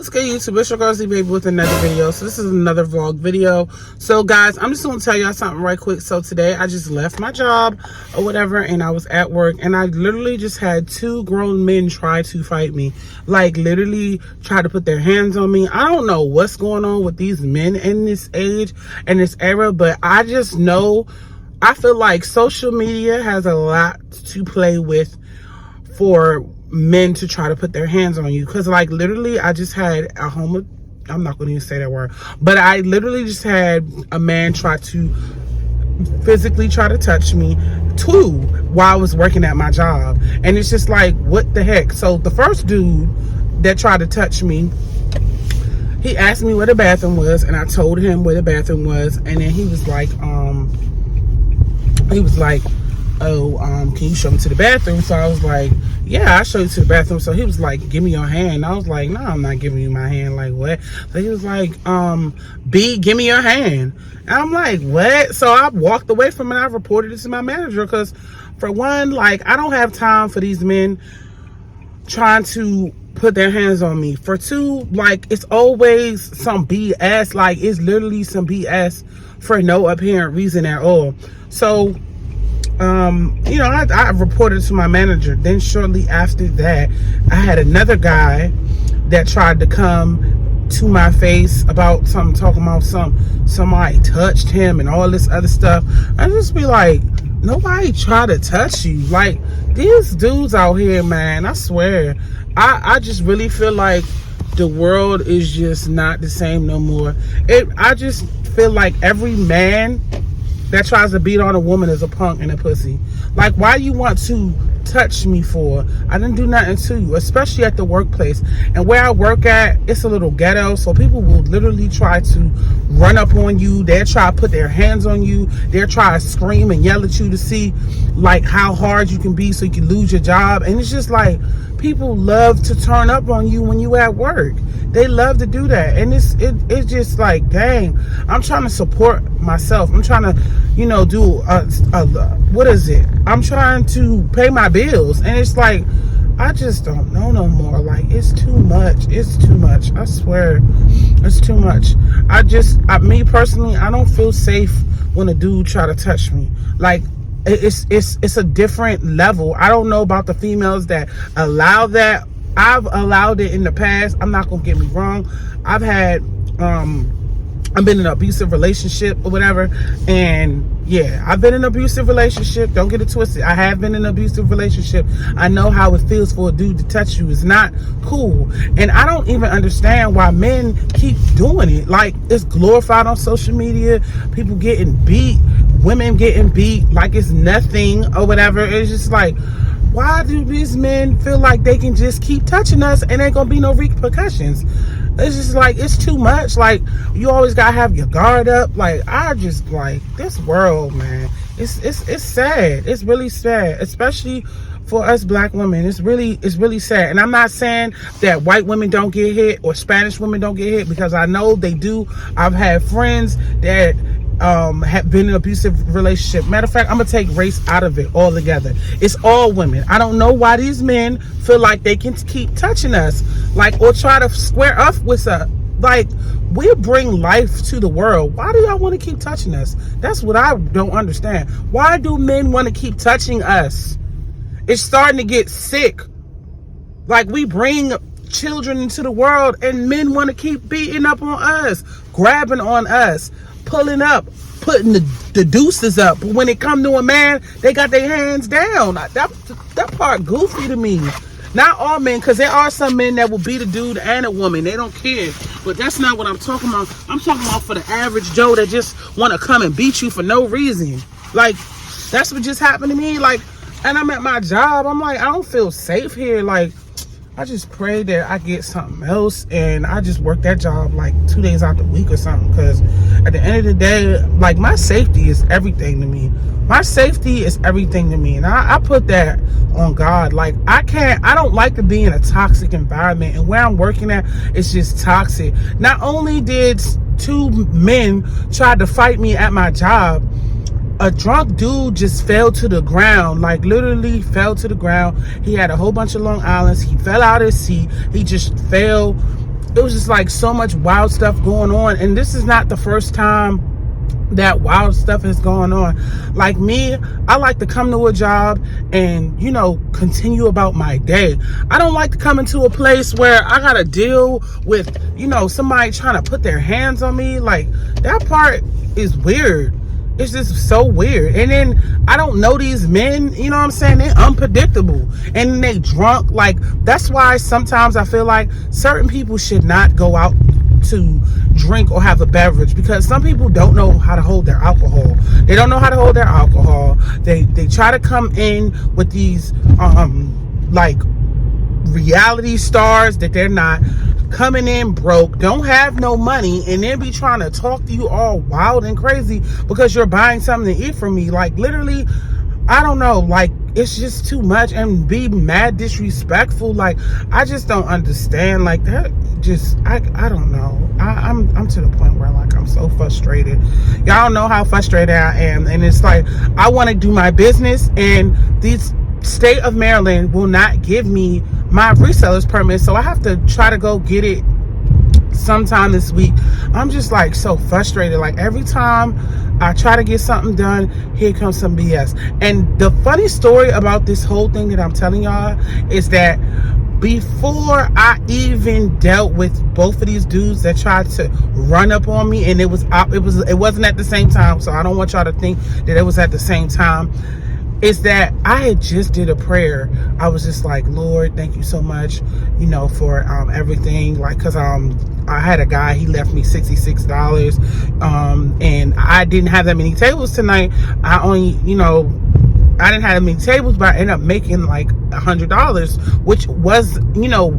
What's good, YouTube? It's your girl Z Baby with another video. So this is another vlog video. So guys, I'm just gonna tell y'all something right quick. So today I just left my job or whatever, and I was at work, and I literally just had two grown men try to fight me. Like literally try to put their hands on me. I don't know what's going on with these men in this age and this era, but I just know, I feel like social media has a lot to play with for men to try to put their hands on you. Because like literally I just had I'm not gonna even say that word, but I literally just had a man try to physically try to touch me too while I was working at my job. And it's just like, what the heck? So the first dude that tried to touch me, he asked me where the bathroom was, and I told him where the bathroom was, and then he was like, oh, can you show me to the bathroom? So I was like, yeah, I'll show you to the bathroom. So he was like, give me your hand. I was like, no, I'm not giving you my hand. Like, what? So he was like, B, give me your hand. And I'm like, what? So I walked away from it. I reported it to my manager because, for one, like, I don't have time for these men trying to put their hands on me. For two, like, it's always some BS. Like, it's literally some BS for no apparent reason at all. So you know, I reported to my manager. Then shortly after that, I had another guy that tried to come to my face about something, talking about somebody touched him and all this other stuff. I just be like, nobody try to touch you. Like, these dudes out here, man, I swear, I just really feel like the world is just not the same no more. I just feel like every man that tries to beat on a woman is a punk and a pussy. Like, why you want to touch me for? I didn't do nothing to you, especially at the workplace. And where I work at, it's a little ghetto, so people will literally try to run up on you. They'll try to put their hands on you. They'll try to scream and yell at you to see like how hard you can be so you can lose your job. And it's just like, people love to turn up on you when you at work. They love to do that. And it's just like, dang, I'm trying to support myself. I'm trying to, you know, do what is it? I'm trying to pay my bills. And it's like, I just don't know no more. Like, it's too much. It's too much. I swear, it's too much. Me personally, I don't feel safe when a dude try to touch me. Like, it's a different level. I don't know about the females that allow that. I've allowed it in the past. I'm not gonna get me wrong. I've been in an abusive relationship or whatever, and yeah, I've been in an abusive relationship. Don't get it twisted. I have been in an abusive relationship. I know how it feels for a dude to touch you. It's not cool. And I don't even understand why men keep doing it. Like, it's glorified on social media. People getting beat, women getting beat like it's nothing or whatever. It's just like, why do these men feel like they can just keep touching us and ain't gonna be no repercussions? It's just like, it's too much. Like, you always gotta have your guard up. Like, I just, like, this world, man, it's sad. It's really sad, especially for us black women. It's really sad. And I'm not saying that white women don't get hit or Spanish women don't get hit, because I know they do. I've had friends that have been in an abusive relationship. Matter of fact, I'm gonna take race out of it altogether. It's all women. I don't know why these men feel like they can keep touching us, like, or try to square up with us. Like, we bring life to the world. Why do y'all want to keep touching us? That's what I don't understand. Why do men want to keep touching us? It's starting to get sick. Like, we bring children into the world, and men want to keep beating up on us, grabbing on us, pulling up, putting the deuces up. But when it come to a man, they got their hands down. That part goofy to me. Not all men, because there are some men that will beat a dude and a woman. They don't care. But that's not what I'm talking about. I'm talking about for the average Joe that just want to come and beat you for no reason. Like, that's what just happened to me. Like, and I'm at my job. I'm like, I don't feel safe here. Like, I just pray that I get something else, and I just work that job like 2 days out the week or something, because at the end of the day, like, my safety is everything to me. My safety is everything to me, and I put that on God. Like, I don't like to be in a toxic environment, and where I'm working at, it's just toxic. Not only did two men try to fight me at my job, a drunk dude just fell to the ground, like literally fell to the ground. He had a whole bunch of Long Islands. He fell out of his seat. He just fell it was just like so much wild stuff going on. And this is not the first time that wild stuff is going on. Like me, I like to come to a job and, you know, continue about my day. I don't like to come into a place where I gotta deal with, you know, somebody trying to put their hands on me. Like, that part is weird. It's just so weird. And then I don't know these men, you know what I'm saying? They're unpredictable and they drunk. Like, that's why sometimes I feel like certain people should not go out to drink or have a beverage, because some people don't know how to hold their alcohol. They don't know how to hold their alcohol. They try to come in with these like reality stars that they're not, coming in broke, don't have no money, and then be trying to talk to you all wild and crazy because you're buying something to eat from me. Like, literally, I don't know, like, it's just too much, and be mad disrespectful. Like, I just don't understand. Like, that just, I don't know. I'm to the point where, like, I'm so frustrated. Y'all know how frustrated I am, and it's like, I want to do my business, and these state of Maryland will not give me my reseller's permit, so I have to try to go get it sometime this week. I'm just like so frustrated. Like, every time I try to get something done, here comes some BS. And the funny story about this whole thing that I'm telling y'all is that before I even dealt with both of these dudes that tried to run up on me, and it wasn't at the same time, so I don't want y'all to think that it was at the same time, is that I had just did a prayer. I was just like, Lord, thank you so much, you know, for everything. Like, cause I had a guy, he left me $66, and I didn't have that many tables tonight. I only, you know, I didn't have that many tables, but I ended up making like $100, which was, you know,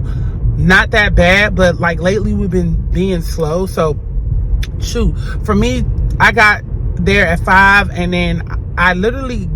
not that bad. But like lately we've been being slow, so shoot, for me, I got there at 5, and then I literally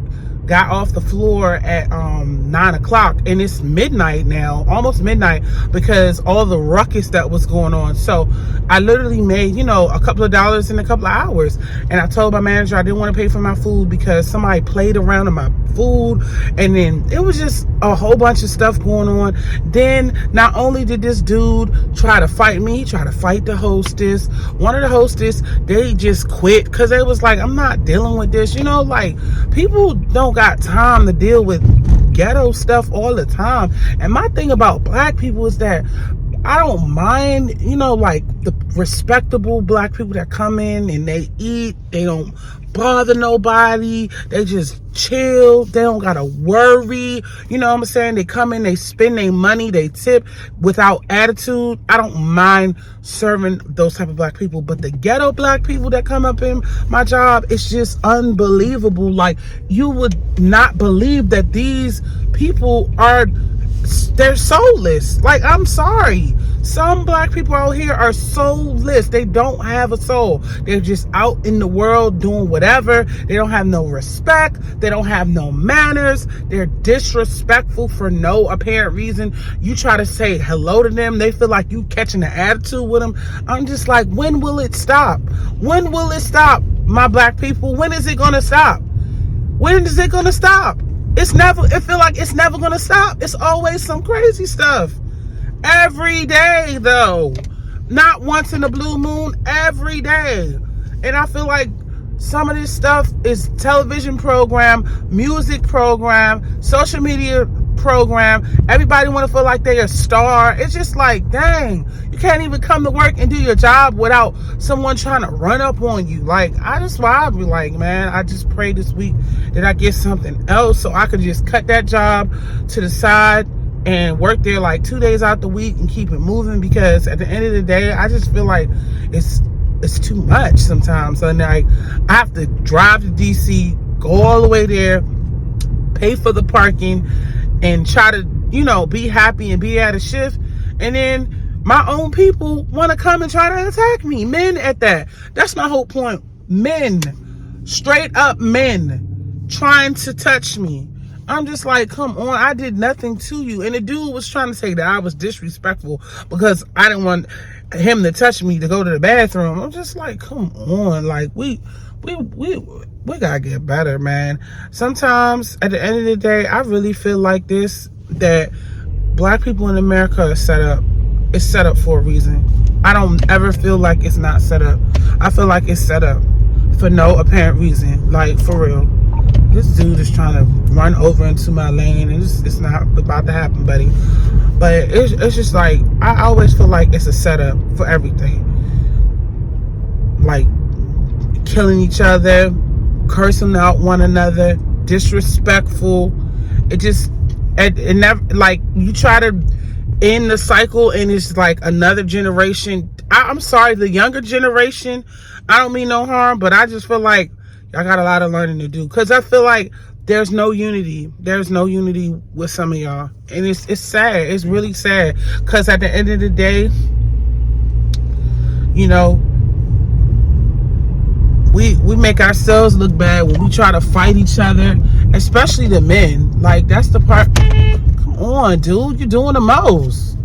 got off the floor at 9 o'clock, and it's midnight now, almost midnight, because all the ruckus that was going on. So I literally made, you know, a couple of dollars in a couple of hours. And I told my manager I didn't want to pay for my food because somebody played around in my food, and then it was just a whole bunch of stuff going on. Then not only did this dude try to fight me, he tried to fight the hostess. One of the hostess, they just quit because they was like, I'm not dealing with this. You know, like, people don't got time to deal with ghetto stuff all the time. And my thing about black people is that I don't mind, you know, like the respectable black people that come in and they eat, they don't bother nobody, they just chill, they don't gotta worry, you know what I'm saying? They come in, they spend their money, they tip without attitude. I don't mind serving those type of black people, but the ghetto black people that come up in my job, it's just unbelievable. Like, you would not believe that these people are, they're soulless. Like, I'm sorry, some black people out here are soulless. They don't have a soul. They're just out in the world doing whatever. They don't have no respect. They don't have no manners. They're disrespectful for no apparent reason. You try to say hello to them, they feel like you catching an attitude with them. I'm just like, when will it stop? When will it stop, my black people? When is it gonna stop? When is it gonna stop? It feel like it's never gonna stop. It's always some crazy stuff. Every day, though. Not once in a blue moon, every day. And I feel like some of this stuff is television program, music program, social media program. Everybody want to feel like they're a star. It's just like, dang, you can't even come to work and do your job without someone trying to run up on you. Like, I'd be like, man, I just pray this week that I get something else so I could just cut that job to the side and work there like 2 days out the week and keep it moving, because at the end of the day, I just feel like it's too much sometimes. And like, I have to drive to DC, go all the way there, pay for the parking, and try to, you know, be happy and be at a shift, and then my own people want to come and try to attack me. Men at that. That's my whole point. Men, straight up men, trying to touch me. I'm just like, come on, I did nothing to you. And the dude was trying to say that I was disrespectful because I didn't want him to touch me to go to the bathroom. I'm just like, come on, like, we gotta get better, man. Sometimes at the end of the day, I really feel like that black people in America are set up. it's set up for a reason. I don't ever feel like it's not set up. I feel like it's set up for no apparent reason. Like, for real. This dude is trying to run over into my lane, and it's not about to happen, buddy. But it's just like, I always feel like it's a setup for everything. Like, killing each other, cursing out one another, disrespectful. It never, like, you try to end the cycle, and it's like another generation. I'm sorry, the younger generation, I don't mean no harm, but I just feel like I got a lot of learning to do, because I feel like there's no unity. There's no unity with some of y'all, and it's sad. It's really sad, because at the end of the day, you know, we make ourselves look bad when we try to fight each other, especially the men. Like, that's the part. Come on, dude, you're doing the most.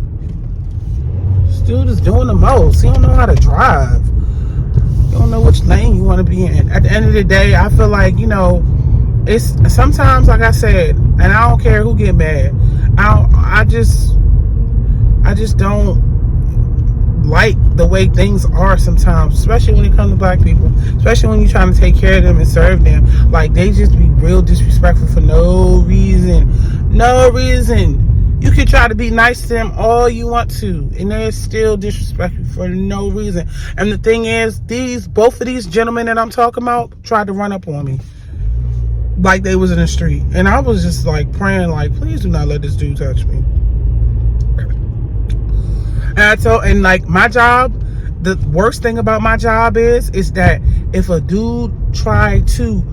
This dude is doing the most. He don't know how to drive. You don't know which lane you want to be in. At the end of the day, I feel like, you know, it's sometimes, like I said, and I don't care who get mad. I just don't like the way things are sometimes, especially when it comes to black people, especially when you're trying to take care of them and serve them. Like, they just be real disrespectful for no reason. You can try to be nice to them all you want to, and they're still disrespectful for no reason. And the thing is, both of these gentlemen that I'm talking about tried to run up on me like they was in the street, and I was just like praying, like, please do not let this dude touch me. And like, my job, the worst thing about my job is that if a dude try to,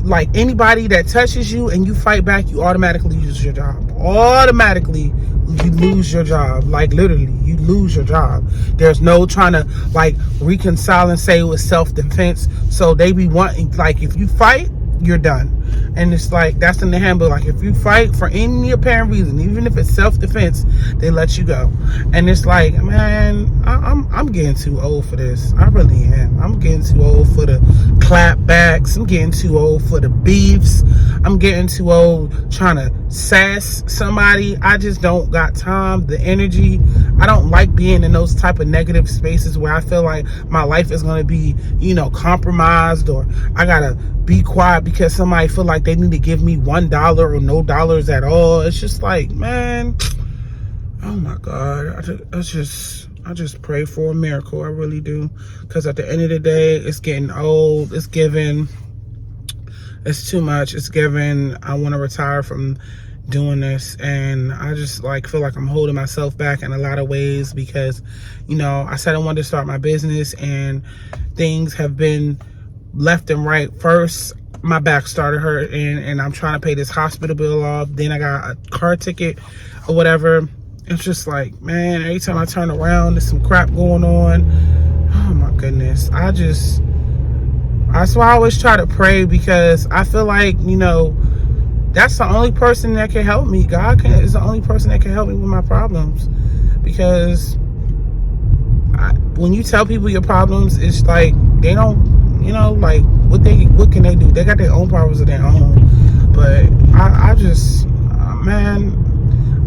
like, anybody that touches you and you fight back, you automatically lose your job. Automatically, you lose your job. Like, literally, you lose your job. There's no trying to, like, reconcile and say it was self-defense. So they be wanting, like, if you fight, you're done. And it's like, that's in the handbook. Like, if you fight for any apparent reason, even if it's self-defense, they let you go. And it's like, man, I'm getting too old for this. I really am. I'm getting too old for the clapbacks. I'm getting too old for the beefs. I'm getting too old trying to sass somebody. I just don't got time, the energy. I don't like being in those type of negative spaces where I feel like my life is going to be, you know, compromised, or I gotta be quiet because somebody feel like they need to give me $1 or no dollars at all. It's just like, man, oh my God, I just pray for a miracle. I really do, because at the end of the day, it's getting old. It's giving. It's too much. It's giving. I want to retire from doing this, and I just like feel like I'm holding myself back in a lot of ways, because, you know, I said I wanted to start my business, and things have been left and right. First, my back started hurting, and I'm trying to pay this hospital bill off. Then I got a car ticket or whatever. It's just like, man, every time I turn around, there's some crap going on. Oh my goodness. That's why I always try to pray, because I feel like, you know, that's the only person that can help me. God is the only person that can help me with my problems. Because when you tell people your problems, it's like they don't, you know, like, what can they do? They got their own problems of their own. But I just, man,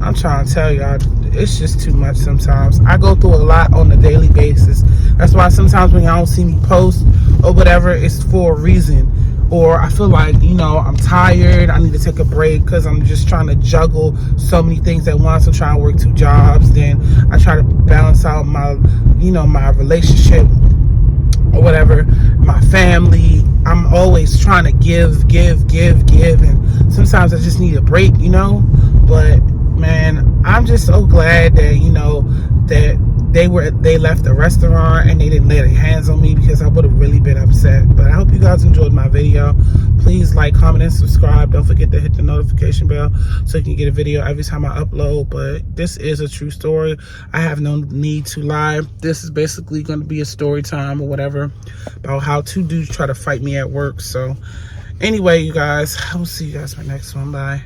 I'm trying to tell y'all, it's just too much sometimes. I go through a lot on a daily basis. That's why sometimes when y'all don't see me post or whatever, it's for a reason. Or I feel like, you know, I'm tired, I need to take a break, because I'm just trying to juggle so many things at once. I'm trying to work 2 jobs. Then I try to balance out my, you know, my relationship or whatever, my family. I'm always trying to give, and sometimes I just need a break, you know. But man, I'm just so glad that, you know, that they left the restaurant and they didn't lay their hands on me, because I would have really been upset. But I hope you guys enjoyed my video. Please like, comment, and subscribe. Don't forget to hit the notification bell so you can get a video every time I upload. But this is a true story. I have no need to lie. This is basically going to be a story time or whatever about how 2 dudes try to fight me at work. So anyway, you guys, I will see you guys in my next one. Bye.